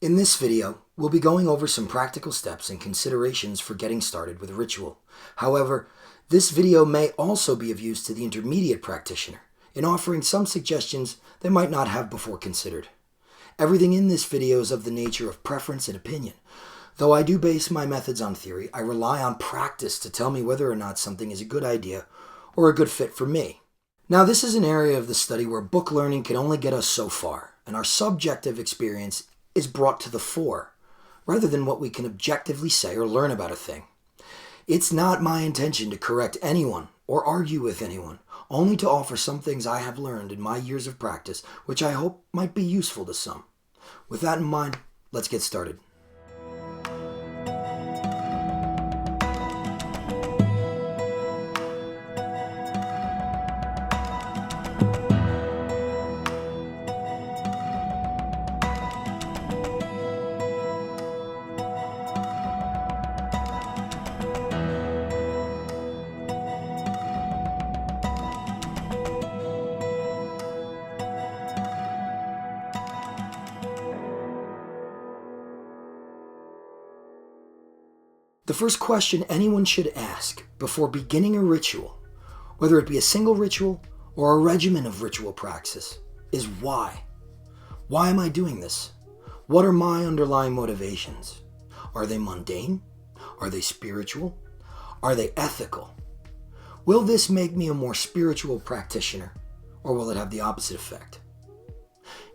In this video, we'll be going over some practical steps and considerations for getting started with a ritual. However, this video may also be of use to the intermediate practitioner in offering some suggestions they might not have before considered. Everything in this video is of the nature of preference and opinion. Though I do base my methods on theory, I rely on practice to tell me whether or not something is a good idea or a good fit for me. Now, this is an area of the study where book learning can only get us so far, and our subjective experience is brought to the fore, rather than what we can objectively say or learn about a thing. It's not my intention to correct anyone or argue with anyone, only to offer some things I have learned in my years of practice, which I hope might be useful to some. With that in mind, let's get started. The first question anyone should ask before beginning a ritual, whether it be a single ritual or a regimen of ritual praxis, is why. Why am I doing this? What are my underlying motivations? Are they mundane? Are they spiritual? Are they ethical? Will this make me a more spiritual practitioner, or will it have the opposite effect?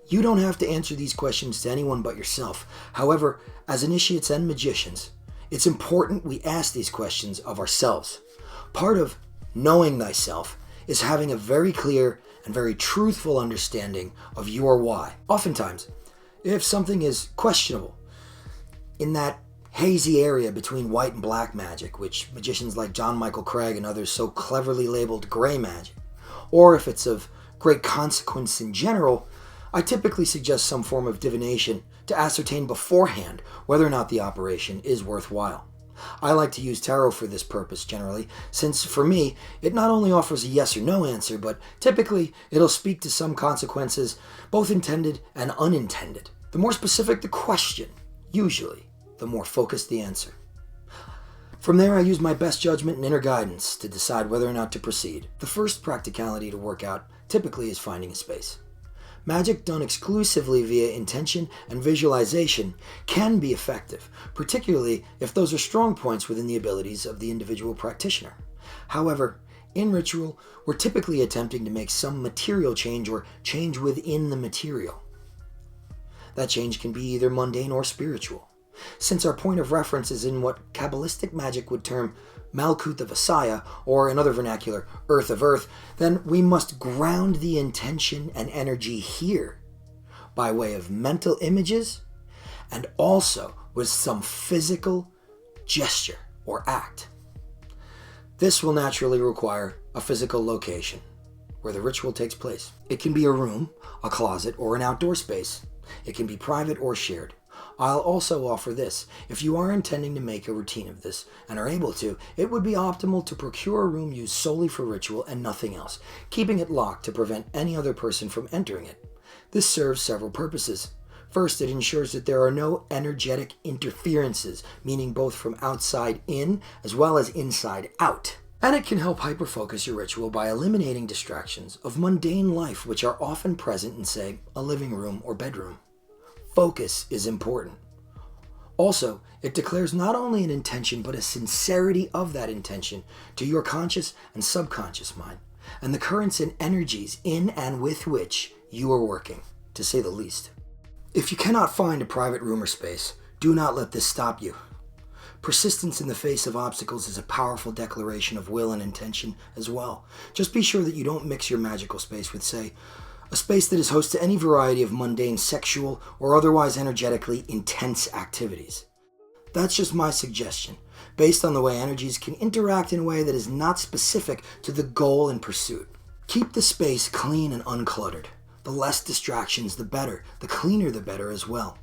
You don't have to answer these questions to anyone but yourself. However, as initiates and magicians, it's important we ask these questions of ourselves. Part of knowing thyself is having a very clear and very truthful understanding of your why. Oftentimes, if something is questionable, in that hazy area between white and black magic, which magicians like John Michael Craig and others so cleverly labeled gray magic, or if it's of great consequence in general, I typically suggest some form of divination to ascertain beforehand whether or not the operation is worthwhile. I like to use tarot for this purpose generally, since for me, it not only offers a yes or no answer, but typically it'll speak to some consequences, both intended and unintended. The more specific the question, usually, the more focused the answer. From there, I use my best judgment and inner guidance to decide whether or not to proceed. The first practicality to work out typically is finding a space. Magic done exclusively via intention and visualization can be effective, particularly if those are strong points within the abilities of the individual practitioner. However, in ritual, we're typically attempting to make some material change or change within the material. That change can be either mundane or spiritual. Since our point of reference is in what Kabbalistic magic would term Malkuth of Asaya, or in other vernacular, Earth of Earth, then we must ground the intention and energy here by way of mental images and also with some physical gesture or act. This will naturally require a physical location where the ritual takes place. It can be a room, a closet, or an outdoor space. It can be private or shared. I'll also offer this. If you are intending to make a routine of this and are able to, it would be optimal to procure a room used solely for ritual and nothing else, keeping it locked to prevent any other person from entering it. This serves several purposes. First, it ensures that there are no energetic interferences, meaning both from outside in as well as inside out. And it can help hyperfocus your ritual by eliminating distractions of mundane life which are often present in, say, a living room or bedroom. Focus is important. Also, it declares not only an intention, but a sincerity of that intention to your conscious and subconscious mind, and the currents and energies in and with which you are working, to say the least. If you cannot find a private room or space, do not let this stop you. Persistence in the face of obstacles is a powerful declaration of will and intention as well. Just be sure that you don't mix your magical space with, say, a space that is host to any variety of mundane sexual or otherwise energetically intense activities. That's just my suggestion, based on the way energies can interact in a way that is not specific to the goal in pursuit. Keep the space clean and uncluttered. The less distractions, the better. The cleaner, the better as well.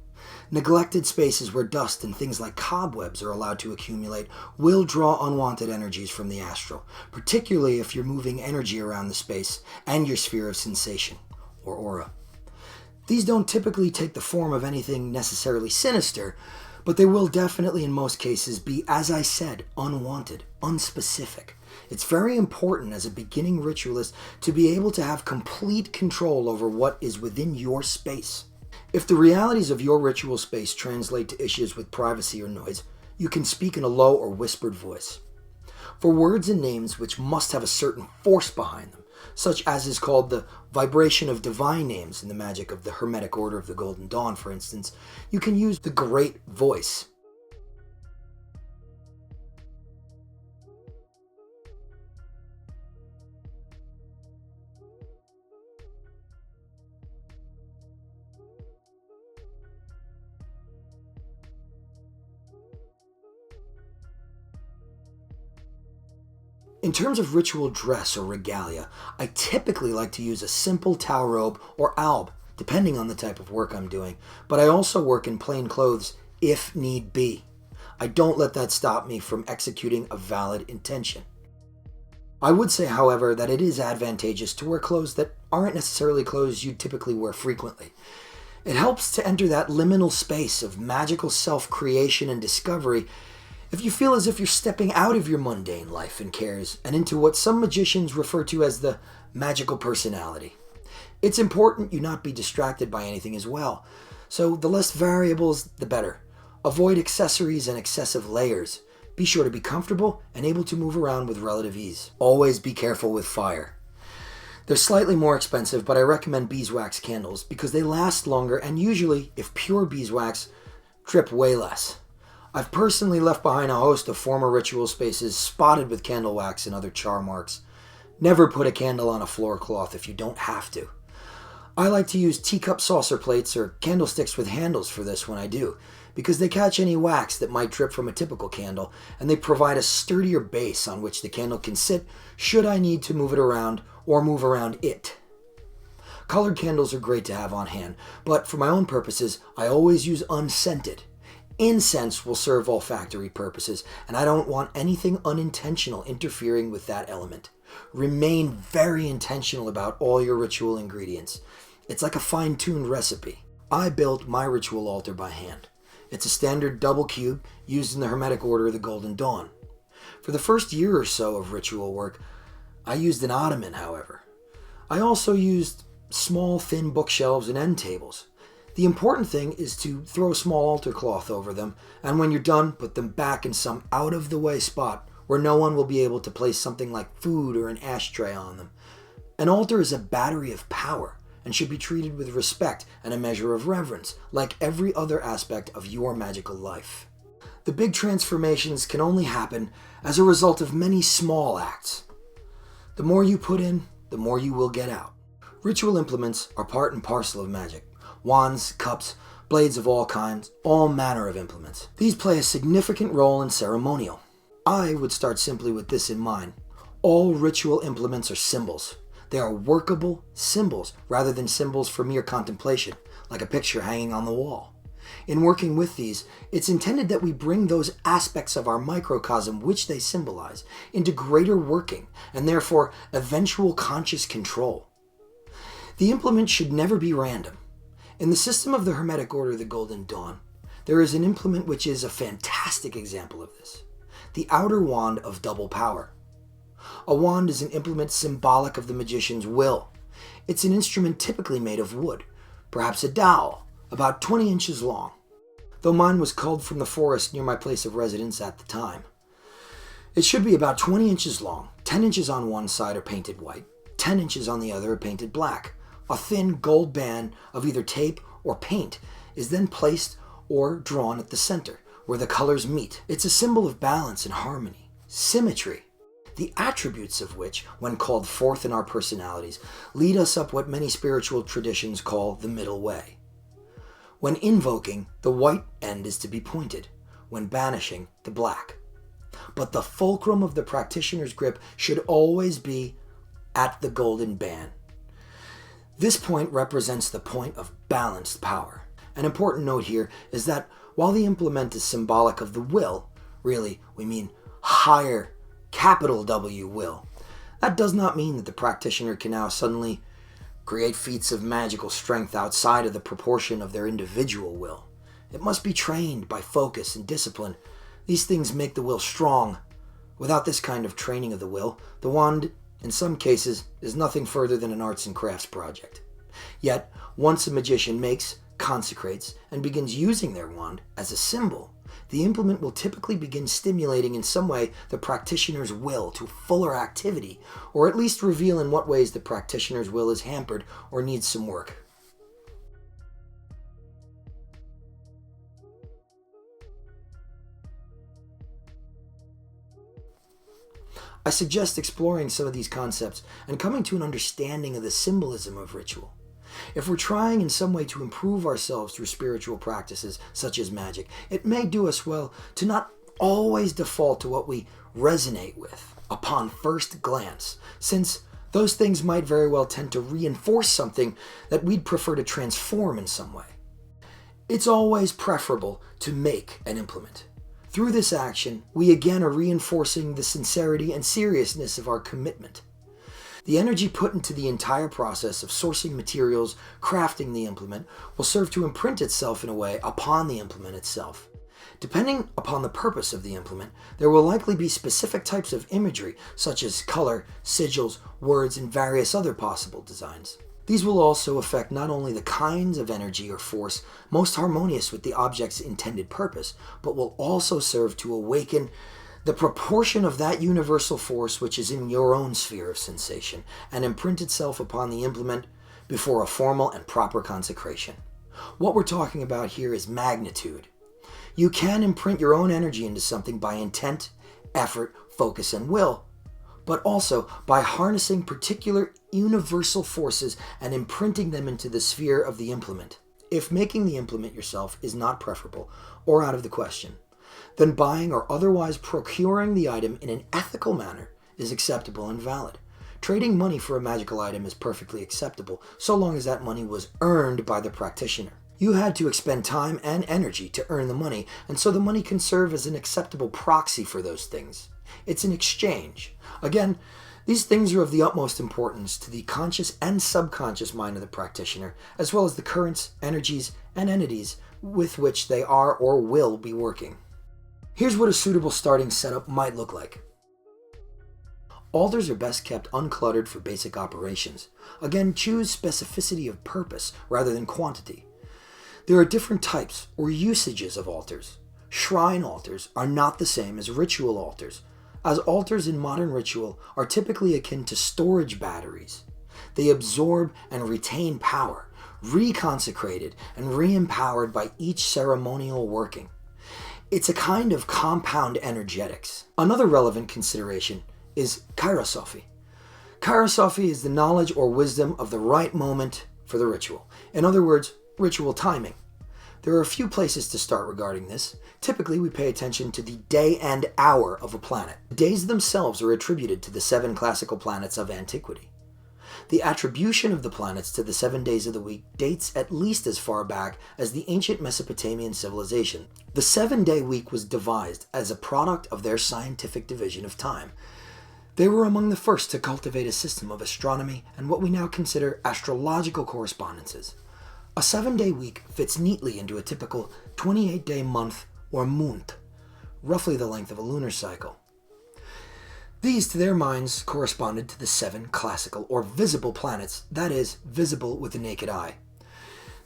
Neglected spaces where dust and things like cobwebs are allowed to accumulate will draw unwanted energies from the astral, particularly if you're moving energy around the space and your sphere of sensation, or aura. These don't typically take the form of anything necessarily sinister, but they will definitely in most cases be, as I said, unwanted, unspecific. It's very important as a beginning ritualist to be able to have complete control over what is within your space. If the realities of your ritual space translate to issues with privacy or noise, you can speak in a low or whispered voice. For words and names which must have a certain force behind them, such as is called the vibration of divine names in the magic of the Hermetic Order of the Golden Dawn, for instance, you can use the great voice. In terms of ritual dress or regalia, I typically like to use a simple towel robe or alb, depending on the type of work I'm doing, but I also work in plain clothes if need be. I don't let that stop me from executing a valid intention. I would say, however, that it is advantageous to wear clothes that aren't necessarily clothes you typically wear frequently. It helps to enter that liminal space of magical self-creation and discovery if you feel as if you're stepping out of your mundane life and cares and into what some magicians refer to as the magical personality. It's important you not be distracted by anything as well, so the less variables, the better. Avoid accessories and excessive layers. Be sure to be comfortable and able to move around with relative ease. Always be careful with fire. They're slightly more expensive, but I recommend beeswax candles because they last longer and usually, if pure beeswax, drip way less. I've personally left behind a host of former ritual spaces spotted with candle wax and other char marks. Never put a candle on a floor cloth if you don't have to. I like to use teacup saucer plates or candlesticks with handles for this when I do, because they catch any wax that might drip from a typical candle, and they provide a sturdier base on which the candle can sit should I need to move it around or move around it. Colored candles are great to have on hand, but for my own purposes, I always use unscented. Incense will serve olfactory purposes, and I don't want anything unintentional interfering with that element. Remain very intentional about all your ritual ingredients. It's like a fine-tuned recipe. I built my ritual altar by hand. It's a standard double cube used in the Hermetic Order of the Golden Dawn. For the first year or so of ritual work, I used an ottoman, however. I also used small, thin bookshelves and end tables. The important thing is to throw a small altar cloth over them, and when you're done, put them back in some out-of-the-way spot where no one will be able to place something like food or an ashtray on them. An altar is a battery of power and should be treated with respect and a measure of reverence, like every other aspect of your magical life. The big transformations can only happen as a result of many small acts. The more you put in, the more you will get out. Ritual implements are part and parcel of magic. Wands, cups, blades of all kinds, all manner of implements. These play a significant role in ceremonial. I would start simply with this in mind. All ritual implements are symbols. They are workable symbols rather than symbols for mere contemplation, like a picture hanging on the wall. In working with these, it's intended that we bring those aspects of our microcosm which they symbolize into greater working and therefore eventual conscious control. The implement should never be random. In the system of the Hermetic Order of the Golden Dawn, there is an implement which is a fantastic example of this. The outer wand of double power. A wand is an implement symbolic of the magician's will. It's an instrument typically made of wood, perhaps a dowel, about 20 inches long, though mine was culled from the forest near my place of residence at the time. It should be about 20 inches long, 10 inches on one side are painted white, 10 inches on the other are painted black. A thin gold band of either tape or paint is then placed or drawn at the center, where the colors meet. It's a symbol of balance and harmony, symmetry, the attributes of which, when called forth in our personalities, lead us up what many spiritual traditions call the middle way. When invoking, the white end is to be pointed. When banishing, the black. But the fulcrum of the practitioner's grip should always be at the golden band. This point represents the point of balanced power. An important note here is that while the implement is symbolic of the will, really we mean higher, capital W will, that does not mean that the practitioner can now suddenly create feats of magical strength outside of the proportion of their individual will. It must be trained by focus and discipline. These things make the will strong. Without this kind of training of the will, the wand, in some cases, is nothing further than an arts and crafts project. Yet, once a magician makes, consecrates, and begins using their wand as a symbol, the implement will typically begin stimulating in some way the practitioner's will to fuller activity, or at least reveal in what ways the practitioner's will is hampered or needs some work. I suggest exploring some of these concepts and coming to an understanding of the symbolism of ritual. If we're trying in some way to improve ourselves through spiritual practices such as magic, it may do us well to not always default to what we resonate with upon first glance, since those things might very well tend to reinforce something that we'd prefer to transform in some way. It's always preferable to make an implement. Through this action, we again are reinforcing the sincerity and seriousness of our commitment. The energy put into the entire process of sourcing materials, crafting the implement, will serve to imprint itself in a way upon the implement itself. Depending upon the purpose of the implement, there will likely be specific types of imagery, such as color, sigils, words, and various other possible designs. These will also affect not only the kinds of energy or force most harmonious with the object's intended purpose, but will also serve to awaken the proportion of that universal force which is in your own sphere of sensation and imprint itself upon the implement before a formal and proper consecration. What we're talking about here is magnitude. You can imprint your own energy into something by intent, effort, focus, and will, but also by harnessing particular universal forces and imprinting them into the sphere of the implement. If making the implement yourself is not preferable or out of the question, then buying or otherwise procuring the item in an ethical manner is acceptable and valid. Trading money for a magical item is perfectly acceptable, so long as that money was earned by the practitioner. You had to expend time and energy to earn the money, and so the money can serve as an acceptable proxy for those things. It's an exchange. Again, these things are of the utmost importance to the conscious and subconscious mind of the practitioner, as well as the currents, energies, and entities with which they are or will be working. Here's what a suitable starting setup might look like. Altars are best kept uncluttered for basic operations. Again, choose specificity of purpose rather than quantity. There are different types or usages of altars. Shrine altars are not the same as ritual altars, as altars in modern ritual are typically akin to storage batteries. They absorb and retain power, reconsecrated and re-empowered by each ceremonial working. It's a kind of compound energetics. Another relevant consideration is Kairosophy. Kairosophy is the knowledge or wisdom of the right moment for the ritual. In other words, ritual timing. There are a few places to start regarding this. Typically, we pay attention to the day and hour of a planet. The days themselves are attributed to the 7 classical planets of antiquity. The attribution of the planets to the 7 days of the week dates at least as far back as the ancient Mesopotamian civilization. The 7-day week was devised as a product of their scientific division of time. They were among the first to cultivate a system of astronomy and what we now consider astrological correspondences. A 7-day week fits neatly into a typical 28-day month or month, roughly the length of a lunar cycle. These, to their minds, corresponded to the 7 classical or visible planets, that is, visible with the naked eye.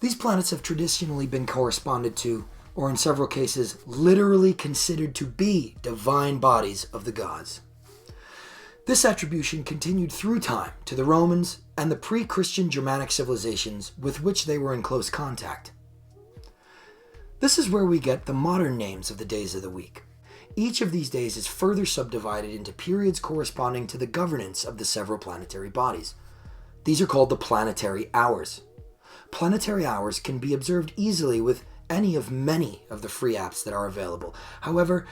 These planets have traditionally been corresponded to, or in several cases, literally considered to be divine bodies of the gods. This attribution continued through time to the Romans and the pre-Christian Germanic civilizations with which they were in close contact. This is where we get the modern names of the days of the week. Each of these days is further subdivided into periods corresponding to the governance of the several planetary bodies. These are called the planetary hours. Planetary hours can be observed easily with any of many of the free apps that are available. However,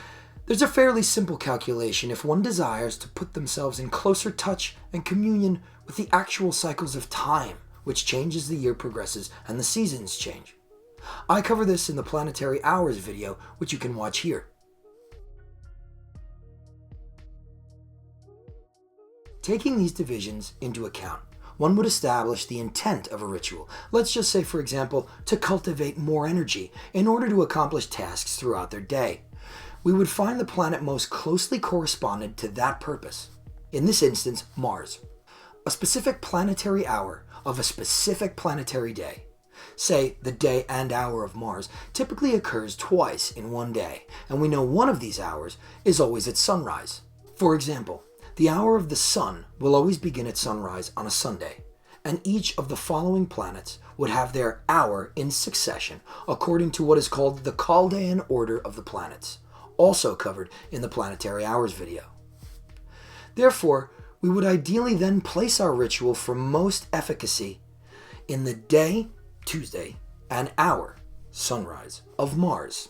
there's a fairly simple calculation if one desires to put themselves in closer touch and communion with the actual cycles of time, which change as the year progresses and the seasons change. I cover this in the Planetary Hours video, which you can watch here. Taking these divisions into account, one would establish the intent of a ritual. Let's just say, for example, to cultivate more energy in order to accomplish tasks throughout their day. We would find the planet most closely corresponded to that purpose. In this instance, Mars. A specific planetary hour of a specific planetary day, say the day and hour of Mars, typically occurs twice in one day, and we know one of these hours is always at sunrise. For example, the hour of the sun will always begin at sunrise on a Sunday, and each of the following planets would have their hour in succession according to what is called the Chaldean order of the planets, also covered in the Planetary Hours video. Therefore, we would ideally then place our ritual for most efficacy in the day, Tuesday, and hour, sunrise, of Mars.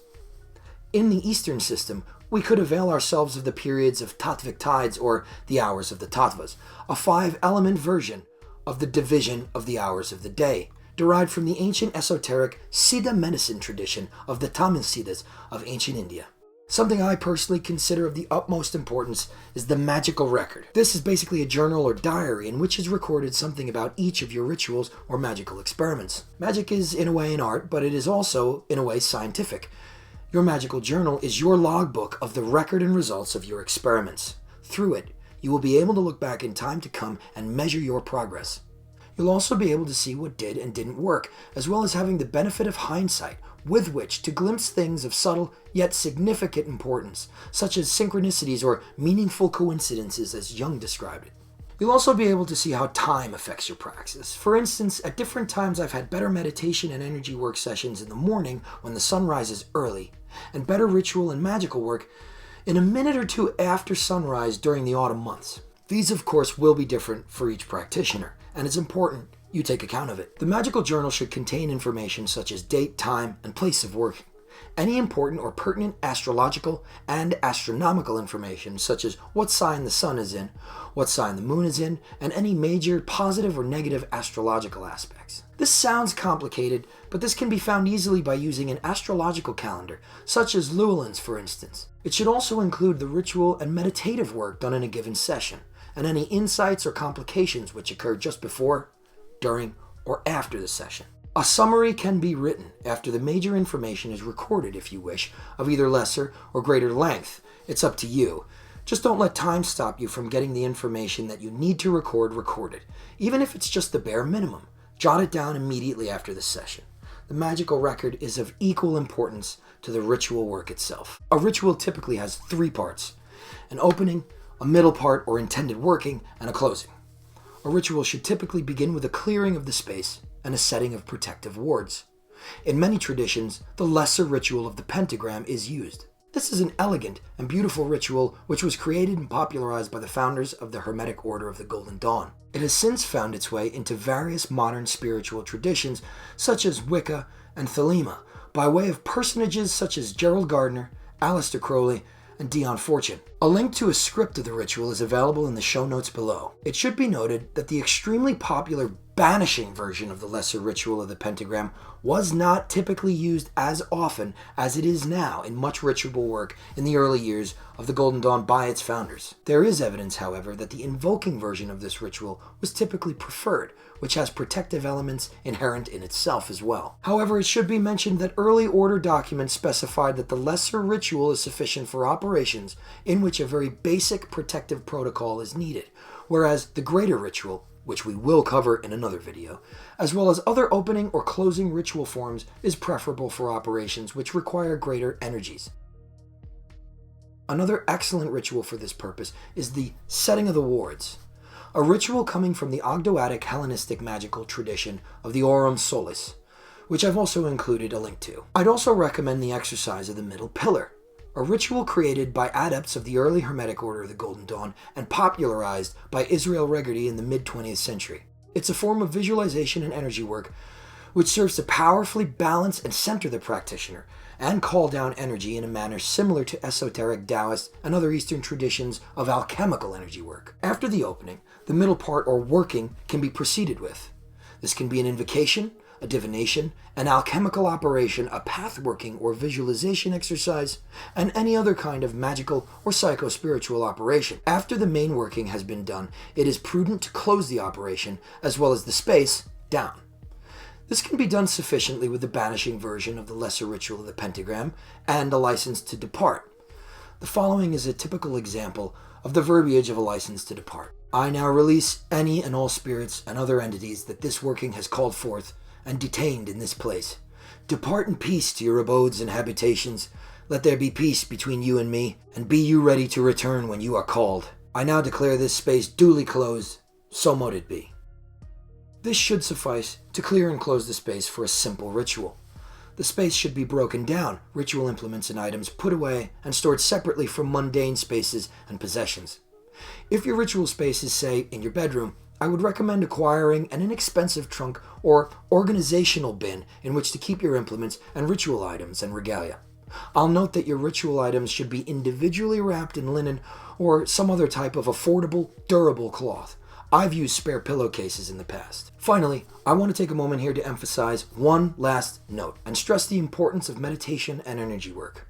In the Eastern system, we could avail ourselves of the periods of Tattvic tides, or the hours of the Tattvas, a 5-element version of the division of the hours of the day, derived from the ancient esoteric Siddha medicine tradition of the Tamil Siddhas of ancient India. Something I personally consider of the utmost importance is the magical record. This is basically a journal or diary in which is recorded something about each of your rituals or magical experiments. Magic is in a way an art, but it is also in a way scientific. Your magical journal is your logbook of the record and results of your experiments. Through it, you will be able to look back in time to come and measure your progress. You'll also be able to see what did and didn't work, as well as having the benefit of hindsight, with which to glimpse things of subtle yet significant importance, such as synchronicities or meaningful coincidences as Jung described it. You'll also be able to see how time affects your praxis. For instance, at different times I've had better meditation and energy work sessions in the morning when the sun rises early, and better ritual and magical work in a minute or two after sunrise during the autumn months. These, of course, will be different for each practitioner, and it's important you take account of it. The magical journal should contain information such as date, time, and place of working. Any important or pertinent astrological and astronomical information such as what sign the sun is in, what sign the moon is in, and any major positive or negative astrological aspects. This sounds complicated, but this can be found easily by using an astrological calendar, such as Llewellyn's for instance. It should also include the ritual and meditative work done in a given session, and any insights or complications which occur just before, during, or after the session. A summary can be written after the major information is recorded if you wish, of either lesser or greater length. It's up to you. Just don't let time stop you from getting the information that you need to record recorded, even if it's just the bare minimum. Jot it down immediately after the session. The magical record is of equal importance to the ritual work itself. A ritual typically has 3 parts: an opening, a middle part or intended working, and a closing. A ritual should typically begin with a clearing of the space and a setting of protective wards. In many traditions, the lesser ritual of the Pentagram is used. This is an elegant and beautiful ritual which was created and popularized by the founders of the Hermetic Order of the Golden Dawn. It has since found its way into various modern spiritual traditions such as Wicca and Thelema, by way of personages such as Gerald Gardner, Aleister Crowley, and Dion Fortune. A link to a script of the ritual is available in the show notes below. It should be noted that the extremely popular banishing version of the lesser ritual of the Pentagram was not typically used as often as it is now in much ritual work in the early years of the Golden Dawn by its founders. There is evidence, however, that the invoking version of this ritual was typically preferred, which has protective elements inherent in itself as well. However, it should be mentioned that early order documents specified that the lesser ritual is sufficient for operations in which a very basic protective protocol is needed, whereas the greater ritual, which we will cover in another video, as well as other opening or closing ritual forms, is preferable for operations which require greater energies. Another excellent ritual for this purpose is the setting of the wards, a ritual coming from the Ogdoadic Hellenistic magical tradition of the Aurum Solis, which I've also included a link to. I'd also recommend the exercise of the middle pillar, a ritual created by adepts of the early Hermetic Order of the Golden Dawn and popularized by Israel Regardie in the mid-20th century. It's a form of visualization and energy work which serves to powerfully balance and center the practitioner and call down energy in a manner similar to esoteric Taoist and other Eastern traditions of alchemical energy work. After the opening, the middle part or working can be proceeded with. This can be an invocation, a divination, an alchemical operation, a pathworking or visualization exercise, and any other kind of magical or psycho-spiritual operation. After the main working has been done, it is prudent to close the operation, as well as the space, down. This can be done sufficiently with the banishing version of the lesser ritual of the Pentagram and a license to depart. The following is a typical example of the verbiage of a license to depart. I now release any and all spirits and other entities that this working has called forth and detained in this place. Depart in peace to your abodes and habitations. Let there be peace between you and me, and be you ready to return when you are called. I now declare this space duly closed, so mote it be. This should suffice to clear and close the space for a simple ritual. The space should be broken down, ritual implements and items put away and stored separately from mundane spaces and possessions. If your ritual space is, say, in your bedroom, I would recommend acquiring an inexpensive trunk or organizational bin in which to keep your implements and ritual items and regalia. I'll note that your ritual items should be individually wrapped in linen or some other type of affordable, durable cloth. I've used spare pillowcases in the past. Finally, I want to take a moment here to emphasize one last note and stress the importance of meditation and energy work.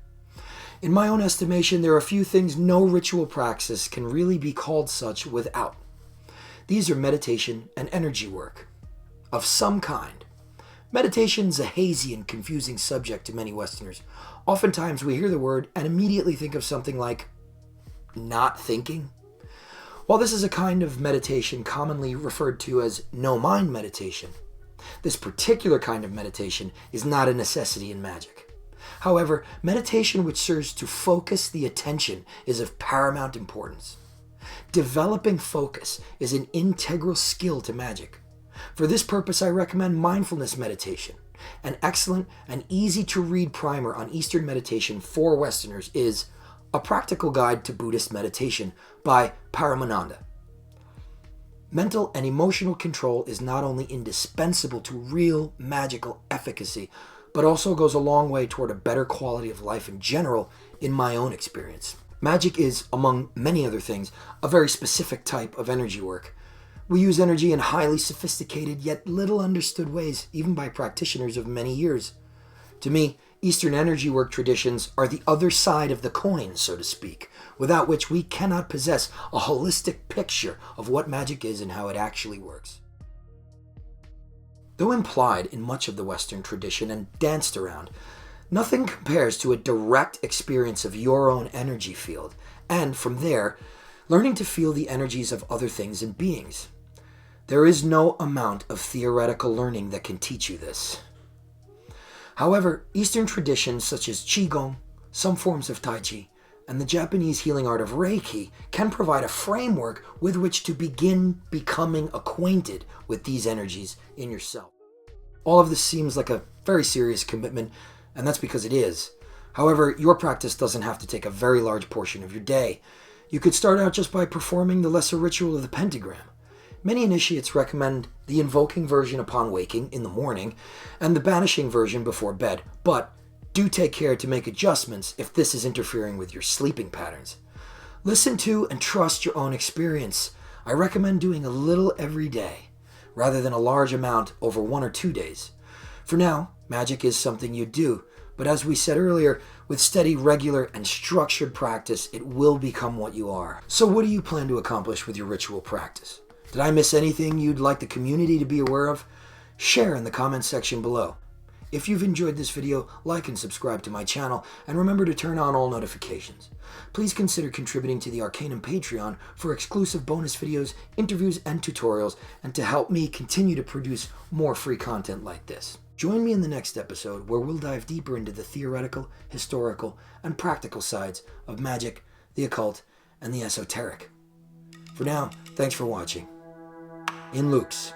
In my own estimation, there are a few things no ritual praxis can really be called such without. These are meditation and energy work of some kind. Meditation is a hazy and confusing subject to many Westerners. Oftentimes we hear the word and immediately think of something like not thinking. While this is a kind of meditation commonly referred to as no-mind meditation, this particular kind of meditation is not a necessity in magic. However, meditation which serves to focus the attention is of paramount importance. Developing focus is an integral skill to magic. For this purpose, I recommend mindfulness meditation. An excellent and easy-to-read primer on Eastern meditation for Westerners is A Practical Guide to Buddhist Meditation by Paramananda. Mental and emotional control is not only indispensable to real magical efficacy, but also goes a long way toward a better quality of life in general, in my own experience. Magic is, among many other things, a very specific type of energy work. We use energy in highly sophisticated yet little understood ways, even by practitioners of many years. To me, Eastern energy work traditions are the other side of the coin, so to speak, without which we cannot possess a holistic picture of what magic is and how it actually works. Though implied in much of the Western tradition and danced around, nothing compares to a direct experience of your own energy field, and from there, learning to feel the energies of other things and beings. There is no amount of theoretical learning that can teach you this. However, Eastern traditions such as Qigong, some forms of Tai Chi, and the Japanese healing art of Reiki can provide a framework with which to begin becoming acquainted with these energies in yourself. All of this seems like a very serious commitment, and that's because it is. However, your practice doesn't have to take a very large portion of your day. You could start out just by performing the lesser ritual of the Pentagram. Many initiates recommend the invoking version upon waking in the morning and the banishing version before bed, but do take care to make adjustments if this is interfering with your sleeping patterns. Listen to and trust your own experience. I recommend doing a little every day, rather than a large amount over 1 or 2 days. For now, magic is something you do, but as we said earlier, with steady, regular, and structured practice, it will become what you are. So what do you plan to accomplish with your ritual practice? Did I miss anything you'd like the community to be aware of? Share in the comments section below. If you've enjoyed this video, like and subscribe to my channel, and remember to turn on all notifications. Please consider contributing to the Arcanvm Patreon for exclusive bonus videos, interviews, and tutorials, and to help me continue to produce more free content like this. Join me in the next episode where we'll dive deeper into the theoretical, historical, and practical sides of magic, the occult, and the esoteric. For now, thanks for watching. In Luke's.